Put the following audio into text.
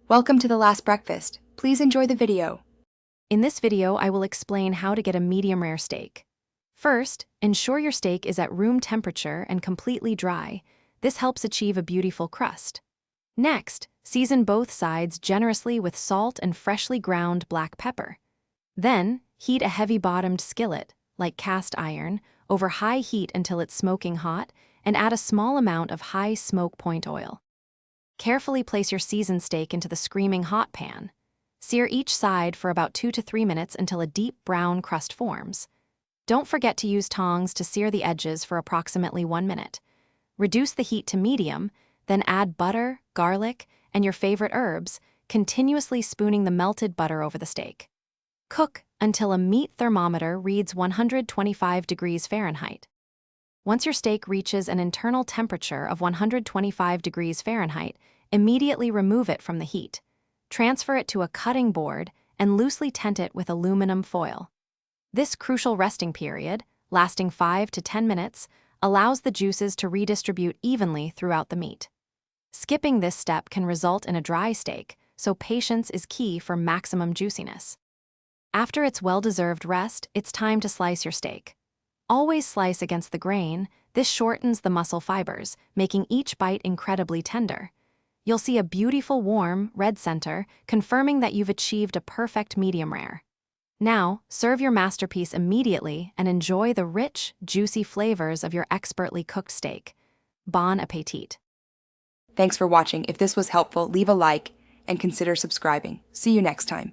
Welcome to the last breakfast. Please enjoy the video. In this video, I will explain how to get a medium rare steak. First, ensure your steak is at room temperature and completely dry. This helps achieve a beautiful crust. Next, season both sides generously with salt and freshly ground black pepper. Then, heat a heavy-bottomed skillet, like cast iron, over high heat until it's smoking hot, and add a small amount of high smoke point oil. Carefully place your seasoned steak into the screaming hot pan. Sear each side for about 2 to 3 minutes until a deep brown crust forms. Don't forget to use tongs to sear the edges for approximately 1 minute. Reduce the heat to medium, then add butter, garlic, and your favorite herbs, continuously spooning the melted butter over the steak. Cook until a meat thermometer reads 125 degrees Fahrenheit. Once your steak reaches an internal temperature of 125 degrees Fahrenheit, immediately remove it from the heat. Transfer it to a cutting board and loosely tent it with aluminum foil. This crucial resting period, lasting 5 to 10 minutes, allows the juices to redistribute evenly throughout the meat. Skipping this step can result in a dry steak, so patience is key for maximum juiciness. After its well-deserved rest, it's time to slice your steak. Always slice against the grain. This shortens the muscle fibers, making each bite incredibly tender. You'll see a beautiful warm, red center, confirming that you've achieved a perfect medium rare. Now, serve your masterpiece immediately and enjoy the rich, juicy flavors of your expertly cooked steak. Bon appetit! Thanks for watching. If this was helpful, leave a like and consider subscribing. See you next time.